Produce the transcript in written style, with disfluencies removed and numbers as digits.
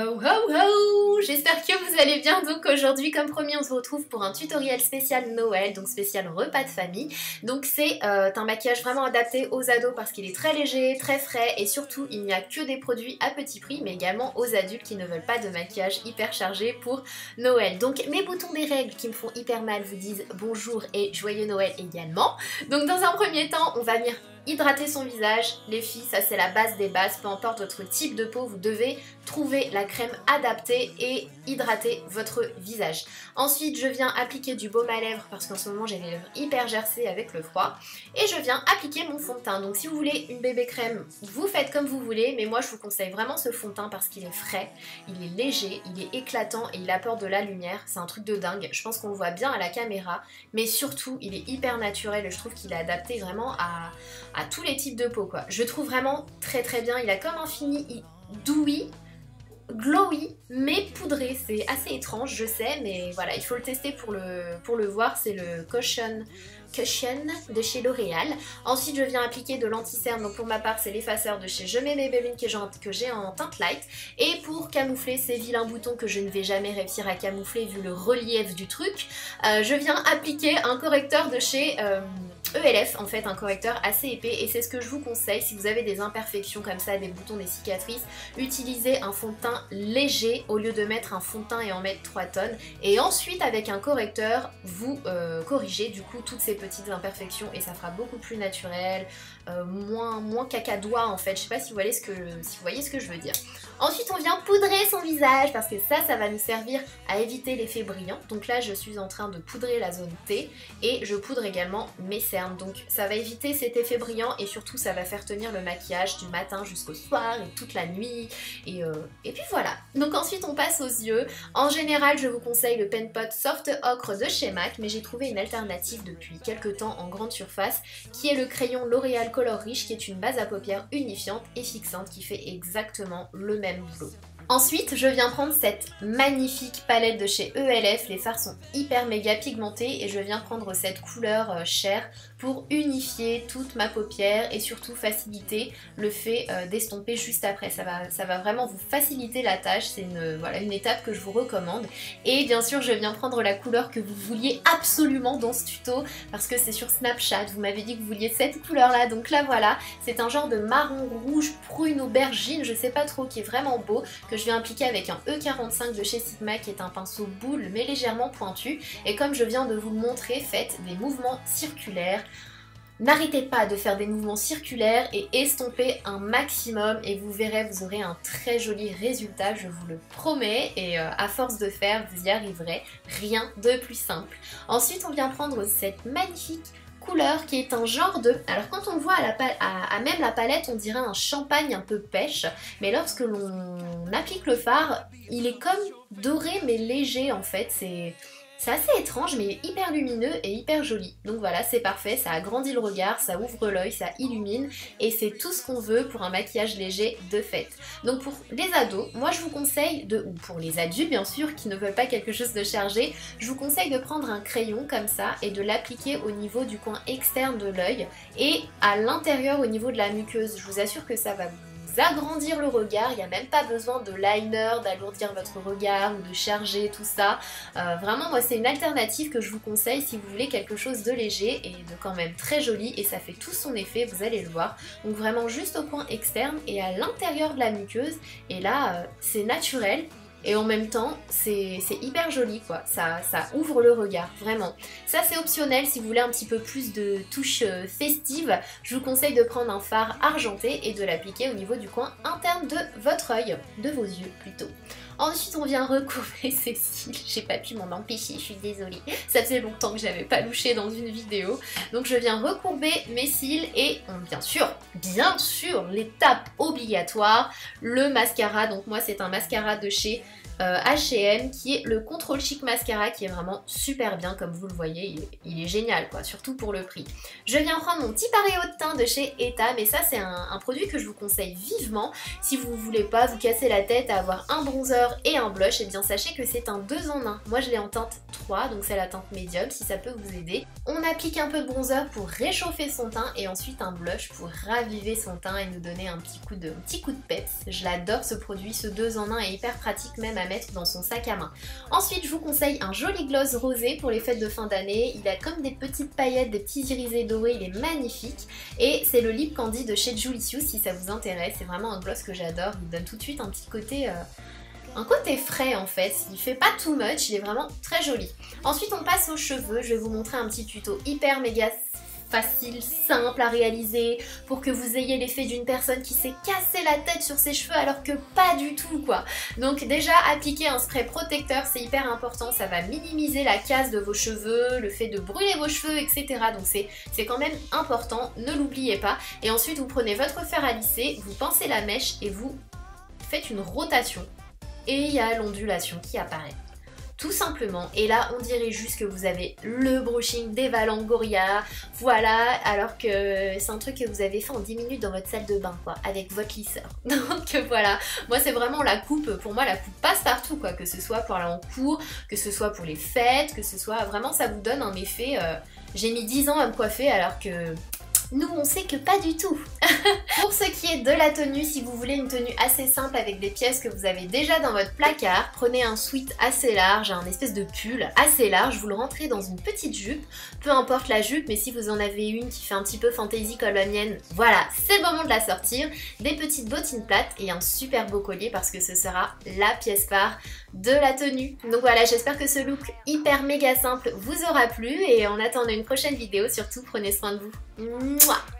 Ho ho ho! J'espère que vous allez bien. Donc aujourd'hui, comme promis, on se retrouve pour un tutoriel spécial Noël, donc spécial repas de famille. Donc c'est un maquillage vraiment adapté aux ados parce qu'il est très léger, très frais et surtout il n'y a que des produits à petit prix, mais également aux adultes qui ne veulent pas de maquillage hyper chargé pour Noël. Donc mes boutons des règles qui me font hyper mal vous disent bonjour et joyeux Noël également. Donc dans un premier temps, on va venir hydrater son visage. Les filles, ça c'est la base des bases, peu importe votre type de peau, vous devez trouver la crème adaptée et hydrater votre visage. Ensuite, je viens appliquer du baume à lèvres parce qu'en ce moment j'ai les lèvres hyper gercées avec le froid. Et je viens appliquer mon fond de teint. Donc si vous voulez une bébé crème, vous faites comme vous voulez, mais moi je vous conseille vraiment ce fond de teint parce qu'il est frais, il est léger, il est éclatant et il apporte de la lumière. C'est un truc de dingue. Je pense qu'on le voit bien à la caméra, mais surtout il est hyper naturel et je trouve qu'il est adapté vraiment à tous les types de peau quoi. Je le trouve vraiment très très bien. Il a comme un fini dewy, glowy, mais poudré. C'est assez étrange, je sais, mais voilà, il faut le tester pour le voir. C'est le Cushion de chez L'Oréal. Ensuite, je viens appliquer de l'anti-cerne. Donc pour ma part, c'est l'effaceur de chez Je mets Maybelline que j'ai en teinte light. Et pour camoufler ces vilains boutons que je ne vais jamais réussir à camoufler vu le relief du truc, je viens appliquer un correcteur de chez ELF, en fait un correcteur assez épais, et c'est ce que je vous conseille si vous avez des imperfections comme ça, des boutons, des cicatrices. Utilisez un fond de teint léger au lieu de mettre un fond de teint et en mettre 3 tonnes, et ensuite avec un correcteur vous corrigez du coup toutes ces petites imperfections et ça fera beaucoup plus naturel, moins cacadois en fait. Je sais pas si vous voyez ce que je veux dire. Ensuite on vient poudrer son visage parce que ça va nous servir à éviter l'effet brillant. Donc là je suis en train de poudrer la zone T et je poudre également mes cernes. Donc ça va éviter cet effet brillant et surtout ça va faire tenir le maquillage du matin jusqu'au soir et toute la nuit. Et puis voilà. Donc ensuite on passe aux yeux. En général je vous conseille le Pen Pot Soft Ocre de chez MAC, mais j'ai trouvé une alternative depuis quelques temps en grande surface qui est le crayon L'Oréal Color Rich, qui est une base à paupières unifiante et fixante qui fait exactement le même boulot. Ensuite, je viens prendre cette magnifique palette de chez ELF. Les fards sont hyper méga pigmentés et je viens prendre cette couleur chair pour unifier toute ma paupière et surtout faciliter le fait d'estomper juste après. Ça va vraiment vous faciliter la tâche. C'est une étape que je vous recommande. Et bien sûr, je viens prendre la couleur que vous vouliez absolument dans ce tuto parce que c'est sur Snapchat. Vous m'avez dit que vous vouliez cette couleur-là. Donc là, voilà. C'est un genre de marron rouge prune aubergine, je sais pas trop, qui est vraiment beau, que je viens appliquer avec un E45 de chez Sigma qui est un pinceau boule mais légèrement pointu, et comme je viens de vous le montrer, faites des mouvements circulaires. N'arrêtez pas de faire des mouvements circulaires et estompez un maximum et vous verrez, vous aurez un très joli résultat, je vous le promets, et à force de faire, vous y arriverez. Rien de plus simple. Ensuite, on vient prendre cette magnifique couleur qui est un genre de... Alors quand on le voit à même la palette, on dirait un champagne un peu pêche, mais lorsque l'on applique le fard, il est comme doré mais léger en fait. C'est assez étrange mais hyper lumineux et hyper joli. Donc voilà, c'est parfait, ça agrandit le regard, ça ouvre l'œil, ça illumine et c'est tout ce qu'on veut pour un maquillage léger de fête. Donc pour les ados, moi je vous conseille ou pour les adultes bien sûr qui ne veulent pas quelque chose de chargé, je vous conseille de prendre un crayon comme ça et de l'appliquer au niveau du coin externe de l'œil et à l'intérieur au niveau de la muqueuse. Je vous assure que ça va agrandir le regard, il n'y a même pas besoin de liner, d'alourdir votre regard ou de charger tout ça. Vraiment moi c'est une alternative que je vous conseille si vous voulez quelque chose de léger et de quand même très joli, et ça fait tout son effet, vous allez le voir. Donc vraiment juste au coin externe et à l'intérieur de la muqueuse, et là c'est naturel. Et en même temps, c'est hyper joli quoi, ça ouvre le regard, vraiment. Ça c'est optionnel si vous voulez un petit peu plus de touche festive. Je vous conseille de prendre un fard argenté et de l'appliquer au niveau du coin interne de votre œil, de vos yeux plutôt. Ensuite on vient recourber ses cils, j'ai pas pu m'en empêcher, je suis désolée. Ça faisait longtemps que j'avais pas louché dans une vidéo. Donc je viens recourber mes cils et bien sûr, l'étape obligatoire, le mascara. Donc moi c'est un mascara de chez H&M qui est le Control Chic Mascara qui est vraiment super bien comme vous le voyez, il est génial quoi, surtout pour le prix. Je viens prendre mon petit paréo de teint de chez Eta, mais ça c'est un produit que je vous conseille vivement si vous voulez pas vous casser la tête à avoir un bronzer et un blush, et bien sachez que c'est un 2 en 1. Moi je l'ai en teinte 3, donc c'est la teinte médium si ça peut vous aider. On applique un peu de bronzer pour réchauffer son teint et ensuite un blush pour raviver son teint et nous donner un petit coup de peps. Je l'adore ce produit, ce 2 en 1 est hyper pratique même à mettre dans son sac à main. Ensuite je vous conseille un joli gloss rosé pour les fêtes de fin d'année. Il a comme des petites paillettes, des petits irisés dorés, il est magnifique. Et c'est le Lip Candy de chez Julicious si ça vous intéresse. C'est vraiment un gloss que j'adore, il donne tout de suite un petit côté... un côté frais en fait, il fait pas too much, il est vraiment très joli. Ensuite on passe aux cheveux, je vais vous montrer un petit tuto hyper méga facile, simple à réaliser pour que vous ayez l'effet d'une personne qui s'est cassé la tête sur ses cheveux alors que pas du tout quoi. Donc déjà appliquer un spray protecteur c'est hyper important, ça va minimiser la casse de vos cheveux, le fait de brûler vos cheveux etc. Donc c'est quand même important, ne l'oubliez pas. Et ensuite vous prenez votre fer à lisser, vous pincez la mèche et vous faites une rotation. Et il y a l'ondulation qui apparaît. Tout simplement. Et là, on dirait juste que vous avez le brushing des Valangoria. Voilà, alors que c'est un truc que vous avez fait en 10 minutes dans votre salle de bain, quoi, avec votre lisseur. Donc voilà, moi c'est vraiment la coupe, pour moi la coupe passe partout, quoi, que ce soit pour aller en cours, que ce soit pour les fêtes, que ce soit... Vraiment, ça vous donne un effet... J'ai mis 10 ans à me coiffer alors que... Nous, on sait que pas du tout. Pour ce qui est de la tenue, si vous voulez une tenue assez simple avec des pièces que vous avez déjà dans votre placard, prenez un sweat assez large, un espèce de pull assez large, vous le rentrez dans une petite jupe, peu importe la jupe, mais si vous en avez une qui fait un petit peu fantasy comme la mienne, voilà, c'est le moment de la sortir, des petites bottines plates et un super beau collier parce que ce sera la pièce phare de la tenue. Donc voilà, j'espère que ce look hyper méga simple vous aura plu et en attendant une prochaine vidéo, surtout prenez soin de vous. Mouah.